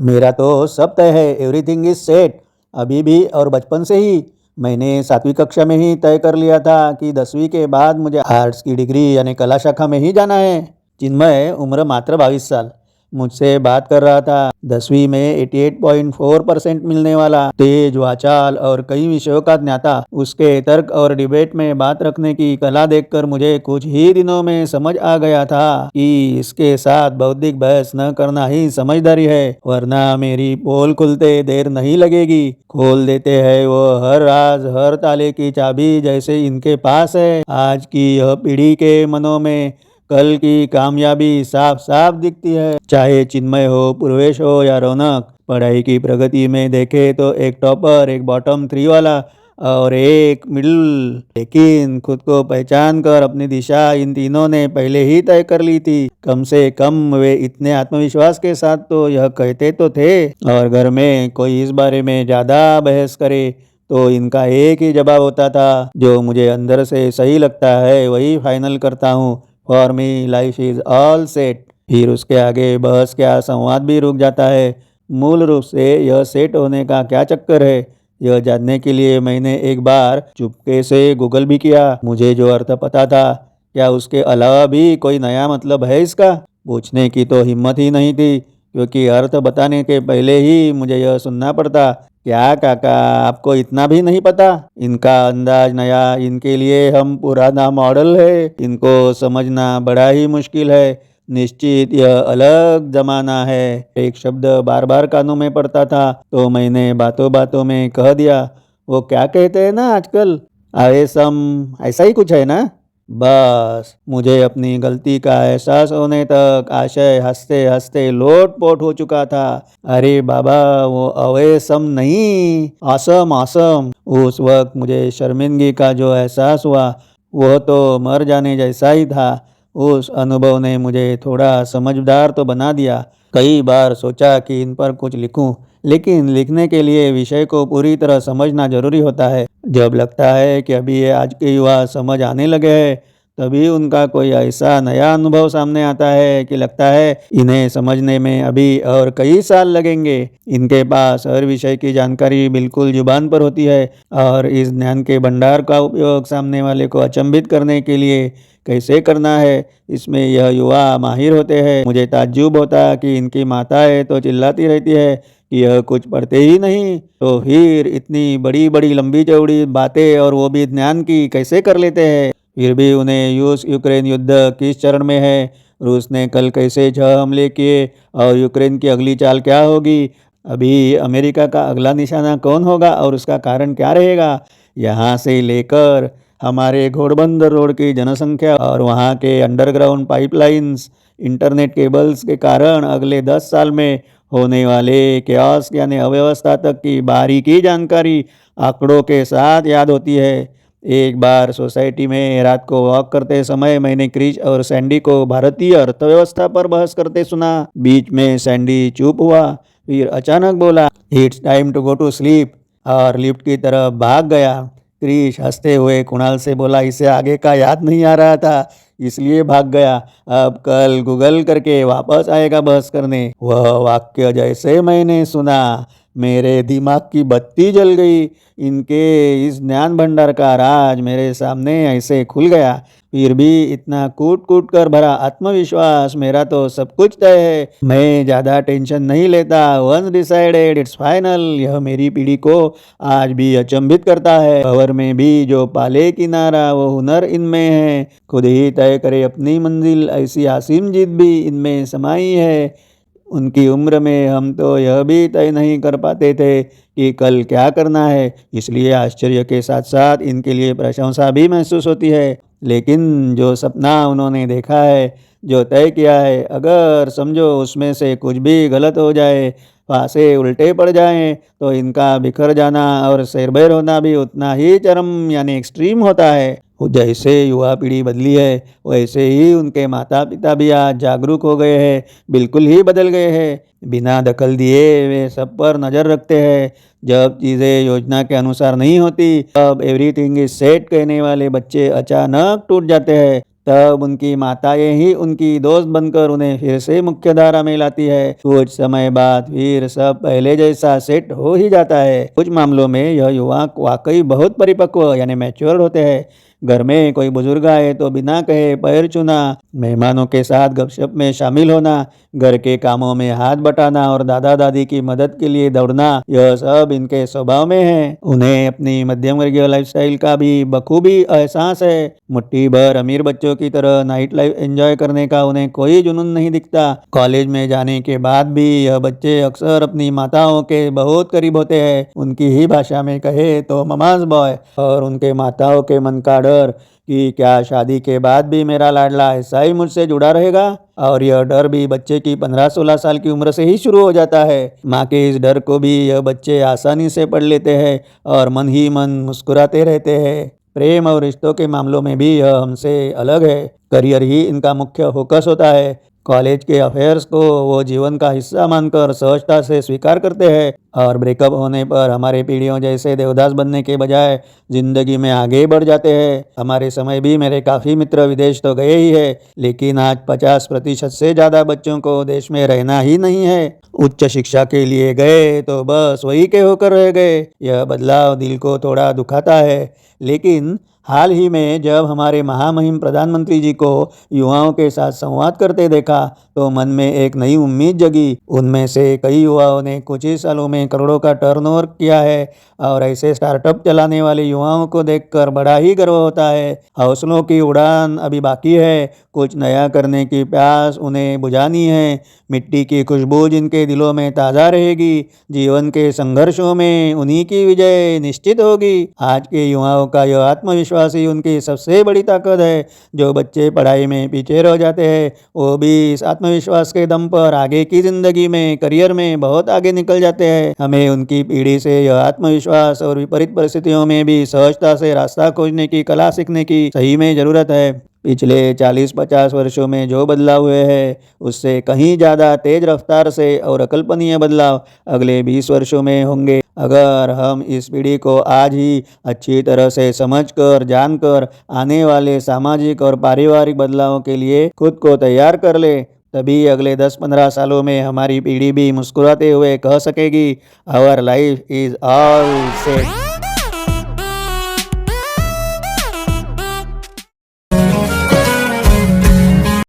मेरा तो सब तय है, एवरीथिंग इज सेट। अभी भी और बचपन से ही मैंने 7वीं कक्षा में ही तय कर लिया था कि 10वीं के बाद मुझे आर्ट्स की डिग्री यानी कला शाखा में ही जाना है। चिन्मय उम्र मात्र 22 साल मुझसे बात कर रहा था। 10वीं में 88.4% मिलने वाला, तेज वाचाल और कई विषयों का ज्ञाता। उसके तर्क और डिबेट में बात रखने की कला देखकर मुझे कुछ ही दिनों में समझ आ गया था कि इसके साथ बौद्धिक बहस न करना ही समझदारी है, वरना मेरी पोल खुलते देर नहीं लगेगी। खोल देते हैं वो हर राज, हर ताले की चाबी जैसे इनके पास है। आज की यह पीढ़ी के मनों में कल की कामयाबी साफ साफ दिखती है। चाहे चिन्मय हो, पूर्वेश हो या रौनक, पढ़ाई की प्रगति में देखे तो एक टॉपर, एक बॉटम 3 वाला और एक मिडिल। लेकिन खुद को पहचान कर अपनी दिशा इन तीनों ने पहले ही तय कर ली थी। कम से कम वे इतने आत्मविश्वास के साथ तो यह कहते तो थे। और घर में कोई इस बारे में ज्यादा बहस करे तो इनका एक ही जवाब होता था, जो मुझे अंदर से सही लगता है वही फाइनल करता हूँ। For me life is all set. फिर उसके आगे बहस क्या, संवाद भी रुक जाता है। मूल रूप से यह सेट होने का क्या चक्कर है, यह जानने के लिए मैंने एक बार चुपके से गूगल भी किया। मुझे जो अर्थ पता था, क्या उसके अलावा भी कोई नया मतलब है इसका? पूछने की तो हिम्मत ही नहीं थी, क्योंकि अर्थ बताने के पहले ही मुझे यह सुनना पड़ता। क्या काका, आपको इतना भी नहीं पता? इनका अंदाज नया, इनके लिए हम पुराना मॉडल है, इनको समझना बड़ा ही मुश्किल है। निश्चित यह अलग जमाना है। एक शब्द बार बार कानों में पड़ता था तो मैंने बातों बातों में कह दिया, वो क्या कहते हैं ना आजकल, आवेसम, ऐसा ही कुछ है ना। बस मुझे अपनी गलती का एहसास होने तक आशय हंसते हंसते लोटपोट हो चुका था। अरे बाबा, वो अवेसम नहीं, आसम आसम। उस वक्त मुझे शर्मिंदगी का जो एहसास हुआ वह तो मर जाने जैसा ही था। उस अनुभव ने मुझे थोड़ा समझदार तो बना दिया। कई बार सोचा कि इन पर कुछ लिखूं, लेकिन लिखने के लिए विषय को पूरी तरह समझना जरूरी होता है। जब लगता है कि अभी ये आज के युवा समझ आने लगे हैं, तभी उनका कोई ऐसा नया अनुभव सामने आता है कि लगता है इन्हें समझने में अभी और कई साल लगेंगे। इनके पास हर विषय की जानकारी बिल्कुल जुबान पर होती है, और इस ज्ञान के भंडार का उपयोग सामने वाले को अचंभित करने के लिए कैसे करना है, इसमें यह युवा माहिर होते हैं। मुझे ताज्जुब होता कि इनकी माताएं तो चिल्लाती रहती है कि यह कुछ पढ़ते ही नहीं, तो फिर इतनी बड़ी बड़ी लंबी चौड़ी बातें और वो भी ज्ञान की कैसे कर लेते हैं। फिर भी उन्हें रूस यूक्रेन युद्ध किस चरण में है, रूस ने कल कैसे 6 हमले किए और यूक्रेन की अगली चाल क्या होगी, अभी अमेरिका का अगला निशाना कौन होगा और उसका कारण क्या रहेगा, यहाँ से लेकर हमारे घोड़बंदर रोड की जनसंख्या और वहाँ के अंडरग्राउंड पाइपलाइंस, इंटरनेट केबल्स के कारण अगले 10 साल में होने वाले केओस यानी अव्यवस्था तक की बारीकी जानकारी आंकड़ों के साथ याद होती है। एक बार सोसाइटी में रात को वॉक करते समय मैंने क्रिश और सैंडी को भारतीय अर्थव्यवस्था पर बहस करते सुना। बीच में सैंडी चुप हुआ, फिर अचानक बोला, it's time to go to sleep, और लिफ्ट की तरफ भाग गया। क्रिश हंसते हुए कुणाल से बोला, इसे आगे का याद नहीं आ रहा था इसलिए भाग गया, अब कल गूगल करके वापस आएगा बहस करने। वह वाक्य जैसे मैंने सुना, मेरे दिमाग की बत्ती जल गई। इनके इस ज्ञान भंडार का राज मेरे सामने ऐसे खुल गया। फिर भी इतना कूट कूट कर भरा आत्मविश्वास, मेरा तो सब कुछ तय है, मैं ज़्यादा टेंशन नहीं लेता। Once decided it's final. यह मेरी पीढ़ी को आज भी अचंभित करता है। खबर में भी जो पाले किनारा वो हुनर इनमें है, खुद ही तय करे अपनी मंजिल, ऐसी आसिम जीत भी इनमें समाई है। उनकी उम्र में हम तो यह भी तय नहीं कर पाते थे कि कल क्या करना है, इसलिए आश्चर्य के साथ साथ इनके लिए प्रशंसा भी महसूस होती है। लेकिन जो सपना उन्होंने देखा है, जो तय किया है, अगर समझो उसमें से कुछ भी गलत हो जाए, फांसे उल्टे पड़ जाएं, तो इनका बिखर जाना और सैरभैर होना भी उतना ही चरम यानी एक्सट्रीम होता है। जैसे युवा पीढ़ी बदली है, वैसे ही उनके माता पिता भी आज जागरूक हो गए हैं, बिल्कुल ही बदल गए हैं। बिना दखल दिए वे सब पर नज़र रखते हैं। जब चीज़ें योजना के अनुसार नहीं होती, तब एवरीथिंग इज सेट कहने वाले बच्चे अचानक टूट जाते हैं। तब उनकी माताएं ही उनकी दोस्त बनकर उन्हें फिर से मुख्य धारा में लाती है। कुछ समय बाद फिर सब पहले जैसा सेट हो ही जाता है। कुछ मामलों में यह युवा वाकई बहुत परिपक्व यानी मैच्योर होते हैं। घर में कोई बुजुर्ग आए तो बिना कहे पैर छूना, मेहमानों के साथ गपशप में शामिल होना, घर के कामों में हाथ बटाना और दादा दादी की मदद के लिए दौड़ना, यह सब इनके स्वभाव में है। उन्हें अपनी मध्यम वर्गीय लाइफस्टाइल का भी बखूबी एहसास है। मुट्ठी भर अमीर बच्चों की तरह नाइट लाइफ एंजॉय करने का उन्हें कोई जुनून नहीं दिखता। कॉलेज में जाने के बाद भी यह बच्चे अक्सर अपनी माताओं के बहुत करीब होते हैं। उनकी ही भाषा में कहे तो ममाज बॉय। और उनके माताओं के मन का डर कि क्या शादी के बाद भी मेरा लाडला ऐसा ही मुझसे जुड़ा रहेगा, और यह डर भी बच्चे की 15-16 साल की उम्र से ही शुरू हो जाता है। माँ के इस डर को भी यह बच्चे आसानी से पढ़ लेते हैं और मन ही मन मुस्कुराते रहते हैं। प्रेम और रिश्तों के मामलों में भी यह हमसे अलग है। करियर ही इनका मुख्य फोकस होता है। कॉलेज के अफेयर्स को वो जीवन का हिस्सा मानकर सहजता से स्वीकार करते हैं, और ब्रेकअप होने पर हमारे पीढ़ियों जैसे देवदास बनने के बजाय जिंदगी में आगे बढ़ जाते हैं। हमारे समय भी मेरे काफ़ी मित्र विदेश तो गए ही है, लेकिन आज 50% से ज़्यादा बच्चों को देश में रहना ही नहीं है। उच्च शिक्षा के लिए गए तो बस वही के होकर रह गए। यह बदलाव दिल को थोड़ा दुखाता है, लेकिन हाल ही में जब हमारे महामहिम प्रधानमंत्री जी को युवाओं के साथ संवाद करते देखा तो मन में एक नई उम्मीद जगी। उनमें से कई युवाओं ने कुछ ही सालों में करोड़ों का टर्नओवर किया है, और ऐसे स्टार्टअप चलाने वाले युवाओं को देखकर बड़ा ही गर्व होता है। हौसलों की उड़ान अभी बाकी है, कुछ नया करने की प्यास उन्हें बुझानी है। मिट्टी की खुशबू जिनके दिलों में ताज़ा रहेगी, जीवन के संघर्षों में उन्हीं की विजय निश्चित होगी। आज के युवाओं का यह आत्मविश्वास ही उनकी सबसे बड़ी ताकत है। जो बच्चे पढ़ाई में पीछे रह जाते हैं, वो भी इस आत्मविश्वास के दम पर आगे की जिंदगी में, करियर में बहुत आगे निकल जाते हैं। हमें उनकी पीढ़ी से यह आत्मविश्वास और विपरीत परिस्थितियों में भी सहजता से रास्ता खोजने की कला सीखने की सही में ज़रूरत है। पिछले 40-50 वर्षों में जो बदलाव हुए हैं, उससे कहीं ज़्यादा तेज रफ्तार से और अकल्पनीय बदलाव अगले 20 वर्षों में होंगे। अगर हम इस पीढ़ी को आज ही अच्छी तरह से समझकर, जानकर आने वाले सामाजिक और पारिवारिक बदलावों के लिए खुद को तैयार कर ले, तभी अगले 10-15 सालों में हमारी पीढ़ी भी मुस्कुराते हुए कह सकेगी, our life is all set.